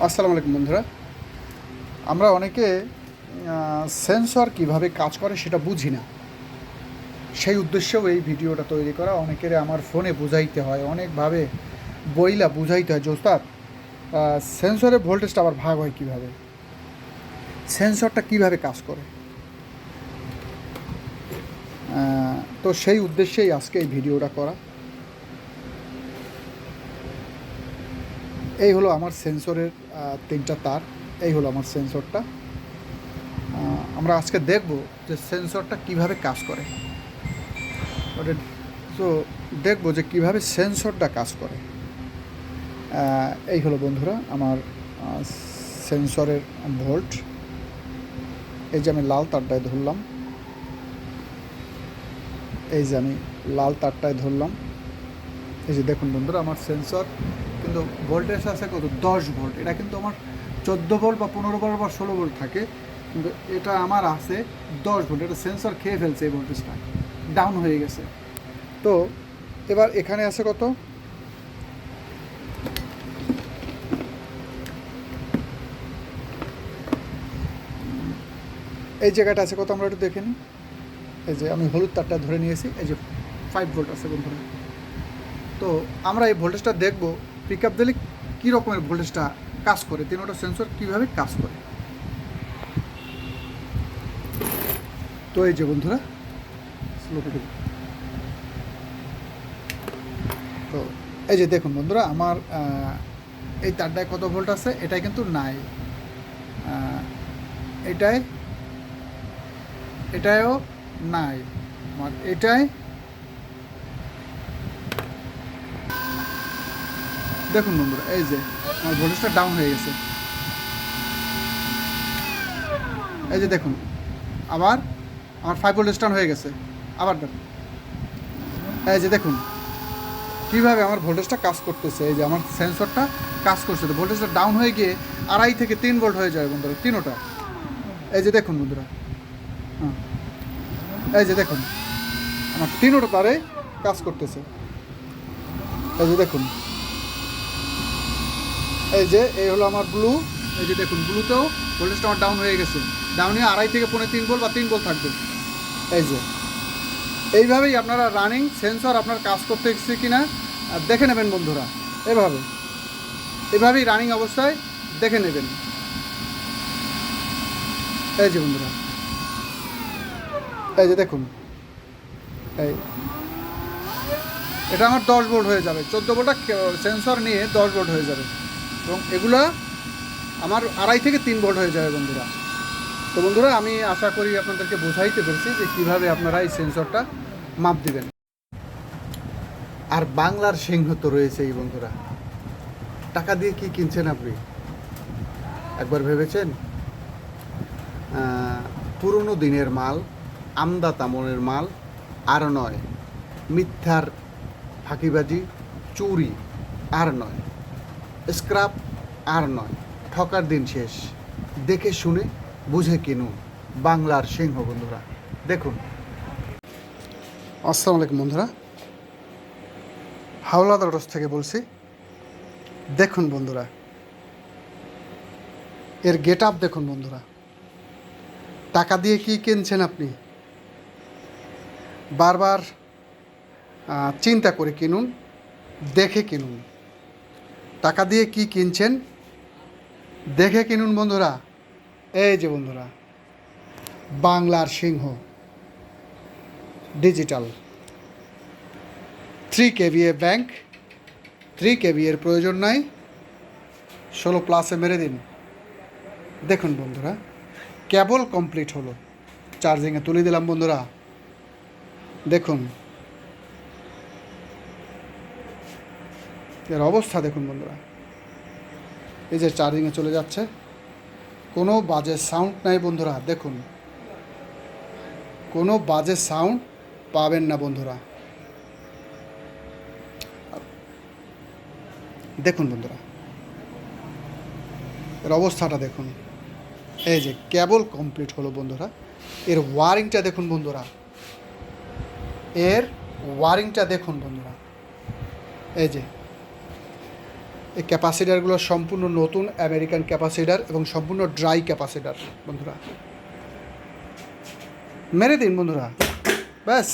আসসালামু আলাইকুম বন্ধুরা। আমরা অনেকে সেন্সর কিভাবে কাজ করে সেটা বুঝি না। সেই উদ্দেশ্যেও এই ভিডিওটা তৈরি করা। অনেকের আমার ফোনে বুঝাইতে হয়, অনেকভাবে বইলা বুঝাইতে হয় যে ওস্তাদ সেন্সরের ভোল্টেজটা আবার ভাগ হয় কীভাবে, সেন্সরটা কিভাবে কাজ করে। তো সেই উদ্দেশ্যেই আজকে এই ভিডিওটা করা। এই হলো আমার সেন্সরের 3টা তার। এই হলো আমার সেন্সরটা। আমরা আজকে দেখব যে সেন্সরটা কিভাবে কাজ করে। ওটা তো দেখবো যে কীভাবে সেন্সরটা কাজ করে। এই হলো বন্ধুরা আমার সেন্সরের ভোল্ট। এই যে আমি লাল তারটায় ধরলাম, এই যে আমি লাল তারটায় ধরলাম। এই যে দেখুন বন্ধুরা, আমার সেন্সর কিন্তু ভোল্টেজ আছে কত, 10 ভোল্ট। এটা কিন্তু আমার 14 ভোল্ট বা 15 ভোল্ট বা 16 ভোল্ট থাকে, কিন্তু এটা আমার আছে 10 ভোল্ট। এটা সেন্সর খেয়ে ফেলছে, এই ভোল্টেজটা ডাউন হয়ে গেছে। তো এবার এখানে আছে কত, এই জায়গাটা আছে কত, আমরা একটু দেখে নিই। এই যে আমি হলুদ তারটা ধরে নিয়েছি, এই যে 5 ভোল্ট আছে বন্ধুরা। তো আমরা এই ভোল্টেজটা দেখব পিক আপ দিলে কী রকমের ভোল্টেজটা কাজ করে, তিনটা সেন্সর কীভাবে কাজ করে। তো এই যে বন্ধুরা, তো এই যে দেখুন বন্ধুরা, আমার এই তারটায় কত ভোল্ট আছে, এটাই কিন্তু নাই, এটাই, এটাও নাই, আমার এটাই। দেখুন বন্ধুরা, এই যে আমার ভোল্টেজটা ডাউন হয়ে গেছে। এই যে দেখুন, আবার আমার 5 ভোল্টেজ ডাউন হয়ে গেছে। আবার দেখুন, এই যে দেখুন কীভাবে আমার ভোল্টেজটা কাজ করতেছে। এই যে আমার সেন্সরটা কাজ করছে, তো ভোল্টেজটা ডাউন হয়ে গিয়ে 2.5 থেকে 3 ভোল্ট হয়ে যায় বন্ধুরা, তিনোটা। এই যে দেখুন বন্ধুরা, হ্যাঁ, এই যে দেখুন আমার তিনোটা তারে কাজ করতেছে। এই যে দেখুন, এই যে এই হলো আমার ব্লু। এই যে দেখুন, ব্লুতেও ভোল্টেজটা আমার ডাউন হয়ে গেছে। ডাউনে 2.5 থেকে 3.5 ভোল্ট বা 3 ভোল্ট থাকবে। এই যে এইভাবেই আপনারা রানিং সেন্সর আপনার কাজ করতেছে কিনা দেখে নেবেন বন্ধুরা। এভাবেই রানিং অবস্থায় দেখে নেবেন। এই যে বন্ধুরা, এই যে দেখুন, এই এটা আমার 10 ভোল্ট হয়ে যাবে। 14 ভোল্টটা সেন্সর নিয়ে 10 ভোল্ট হয়ে যাবে, এবং এগুলা আমার 2.5 থেকে 3 ভোল্ট হয়ে যাবে বন্ধুরা। তো বন্ধুরা, আমি আশা করি আপনাদেরকে বোঝাইতে পেরেছি যে কীভাবে আপনারা এই সেন্সরটা মাপ দিবেন। আর বাংলার সিংহ তো রয়েছে এই বন্ধুরা। টাকা দিয়ে কি কিনছেন আপনি, একবার ভেবেছেন? পুরনো দিনের মাল, আমদা তামনের মাল, আর নয় মিথ্যার ফাঁকিবাজি, চুরি, আর নয় স্ক্র্যাপ, আর নয় ঠকার দিন শেষ। দেখে শুনে বুঝে কিনুন, বাংলার সিংহ বন্ধুরা। দেখুন, আসসালামু আলাইকুম বন্ধুরা, হাওলাদার রস থেকে বলছি। দেখুন বন্ধুরা, এর গেট আপ দেখুন বন্ধুরা। টাকা দিয়ে কি কিনছেন আপনি, বারবার চিন্তা করে কিনুন, দেখে কিনুন। টাকা দিয়ে কি কিনছেন দেখে কিনুন বন্ধুরা। এই যে বন্ধুরা, বাংলার সিংহ ডিজিটাল 3 KVA ব্যাংক। 3 KVA এর প্রয়োজন নাই, 16 প্লাসে মেরে দিন। দেখুন বন্ধুরা, কেবল কমপ্লিট হলো, চার্জিংয়ে তুলে দিলাম বন্ধুরা। দেখুন এর অবস্থা দেখুন বন্ধুরা। এই যে চার্জিংয়ে চলে যাচ্ছে, কোনো বাজে সাউন্ড নাই বন্ধুরা। দেখুন, কোনো বাজে সাউন্ড পাবেন না বন্ধুরা। দেখুন বন্ধুরা, এর অবস্থাটা দেখুন। এই যে কেবল কমপ্লিট হলো বন্ধুরা। এর ওয়ারিংটা দেখুন বন্ধুরা, এর ওয়ারিংটা দেখুন বন্ধুরা। এই যে এই ক্যাপাসিটারগুলো সম্পূর্ণ নতুন আমেরিকান ক্যাপাসিটার এবং সম্পূর্ণ ড্রাই ক্যাপাসিটার বন্ধুরা। মেরে দিন বন্ধুরা, ব্যাস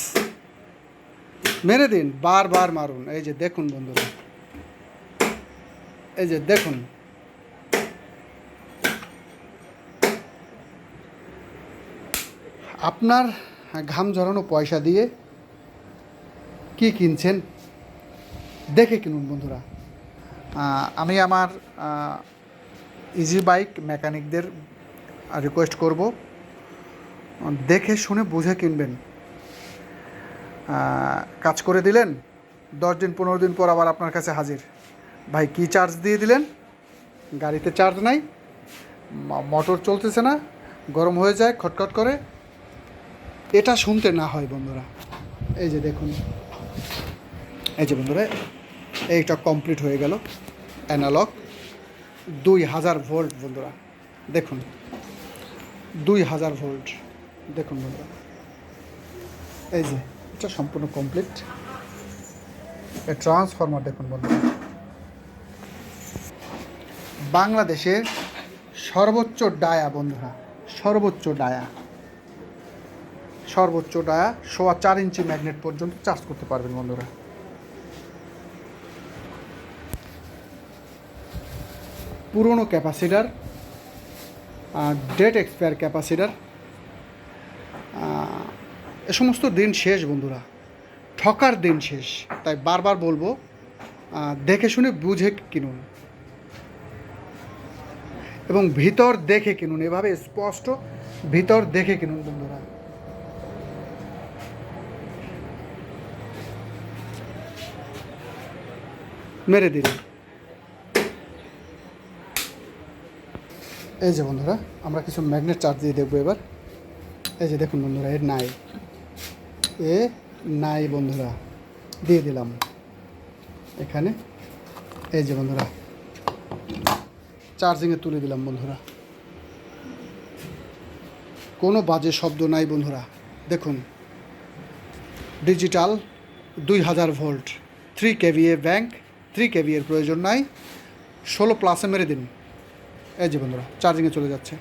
মেরে দিন, বারবার মারুন। এই যে দেখুন বন্ধুরা, এই যে দেখুন, আপনার ঘাম ঝরানো পয়সা দিয়ে কি কিনছেন দেখে কিনুন বন্ধুরা। আমি আমার ইজি বাইক মেকানিকদের রিকোয়েস্ট করব, দেখে শুনে বুঝে কিনবেন। কাজ করে দিলেন, 10 দিন 15 দিন পর আবার আপনার কাছে হাজির, ভাই কী চার্জ দিয়ে দিলেন, গাড়িতে চার্জ নাই, মোটর চলতেছে না, গরম হয়ে যায়, খটখট করে, এটা শুনতে না হয় বন্ধুরা। এই যে দেখুন, এই যে বন্ধুরা, এইটা কমপ্লিট হয়ে গেল, অ্যানালগ 2000 ভোল্ট বন্ধুরা। দেখুন 2000 ভোল্ট, দেখুন বন্ধুরা, এই যে এটা সম্পূর্ণ কমপ্লিট। এই ট্রান্সফরমার দেখুন বন্ধুরা, বাংলাদেশের সর্বোচ্চ ডায়া বন্ধুরা, সর্বোচ্চ ডায়া 4.25 ইঞ্চি ম্যাগনেট পর্যন্ত চার্জ করতে পারবেন বন্ধুরা। পুরনো ক্যাপাসিটার, ডেট এক্সপায়ার ক্যাপাসিটার, এ সমস্ত দিন শেষ বন্ধুরা, ঠকার দিন শেষ। তাই বারবার বলবো, দেখে শুনে বুঝে কিনুন এবং ভিতর দেখে কিনুন, এভাবে স্পষ্ট ভিতর দেখে কিনুন বন্ধুরা। মেরে দিন। এই যে বন্ধুরা, আমরা কিছু ম্যাগনেট চার্জ দিয়ে দেখবো এবার। এই যে দেখুন বন্ধুরা, এ নাই বন্ধুরা, দিয়ে দিলাম এখানে। এই যে বন্ধুরা, চার্জিংয়ে তুলে দিলাম বন্ধুরা, কোনো বাজে শব্দ নাই বন্ধুরা। দেখুন digital 2000 volt, 3 kVA bank, 3 kVA এর প্রয়োজন নাই, 16+ মেরে দিন। এই যে বন্ধুরা, চার্জিংয়ে চলে যাচ্ছে।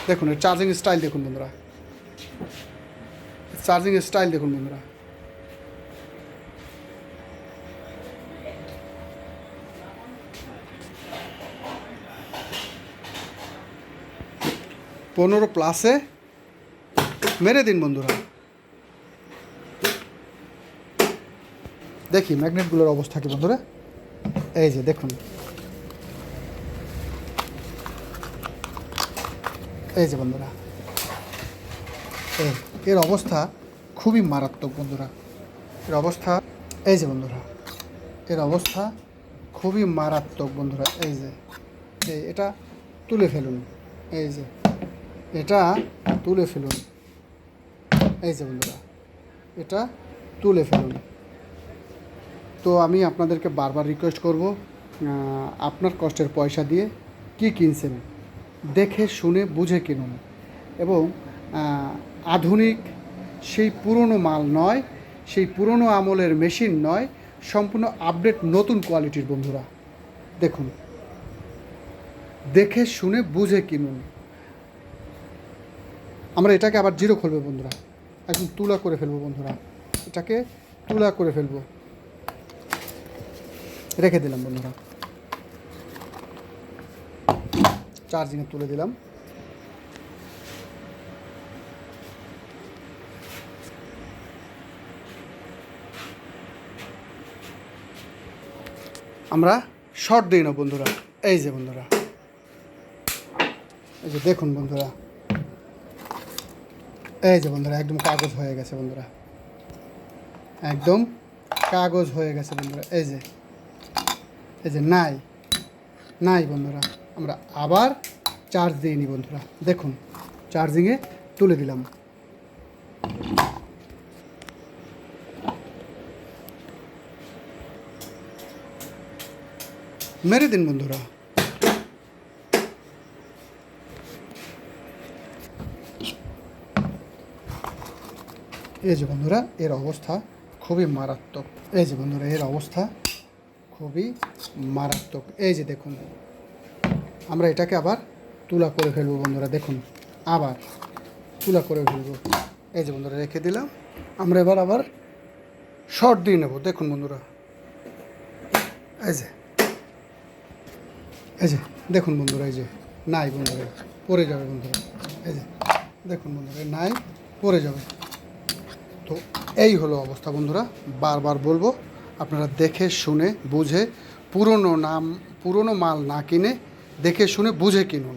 দেখুন এর চার্জিং স্টাইল দেখুন বন্ধুরা, চার্জিং স্টাইল দেখুন বন্ধুরা। +15 মেরে দিন বন্ধুরা। দেখি ম্যাগনেটগুলোর অবস্থা কি বন্ধুরা। এই যে দেখুন, এই যে বন্ধুরা, এর অবস্থা খুবই মারাত্মক বন্ধুরা, এর অবস্থা, এই যে বন্ধুরা, এর অবস্থা খুবই মারাত্মক বন্ধুরা। এই যে এটা তুলে ফেলুন, এই যে এটা তুলে ফেলুন, এই যে বন্ধুরা, এটা তুলে ফেলুন। তো আমি আপনাদেরকে বারবার রিকোয়েস্ট করব, আপনার কষ্টের পয়সা দিয়ে কি কিনছেন দেখে শুনে বুঝে কিনুন এবং আধুনিক সেই পুরনো মাল নয়, সেই পুরনো আমলের মেশিন নয়, সম্পূর্ণ আপডেট নতুন কোয়ালিটির বন্ধুরা। দেখুন, দেখে শুনে বুঝে কিনুন। আমরা এটাকে আবার জিরো খুলবো বন্ধুরা, একদম তুলা করে ফেলবো বন্ধুরা, এটাকে তুলা করে ফেলবো। রেখে দিলাম বন্ধুরা, চার্জিংয়ে তুলে দিলাম। আমরা শর্ট দিই না বন্ধুরা। এই যে বন্ধুরা, এই যে দেখুন বন্ধুরা, এই যে বন্ধুরা, একদম কাগজ হয়ে গেছে বন্ধুরা, একদম কাগজ হয়ে গেছে বন্ধুরা। এই যে নাই বন্ধুরা, আমরা আবার চার্জ দিইনি বন্ধুরা। দেখুন চার্জিংয়ে তুলে দিলাম। মেরে দিন বন্ধুরা। এই যে বন্ধুরা, এর অবস্থা খুবই মারাত্মক। এই যে বন্ধুরা, এর অবস্থা খুবই মারাত্মক। এই যে দেখুন, আমরা এটাকে আবার তুলা করে ফেলবো বন্ধুরা। দেখুন আবার তুলা করে ফেলবো। এই যে বন্ধুরা রেখে দিলাম। আমরা এবার আবার শর্ট দিয়ে নেব। দেখুন বন্ধুরা, এই যে দেখুন বন্ধুরা, এই যে নাই বন্ধুরা, পড়ে যাবে বন্ধুরা। এই যে দেখুন বন্ধুরা, নাই পড়ে যাবে। তো এই হলো অবস্থা বন্ধুরা। বারবার বলবো, আপনারা দেখে শুনে বুঝে পুরনো মাল না কিনে দেখে শুনে বুঝে কিনুন।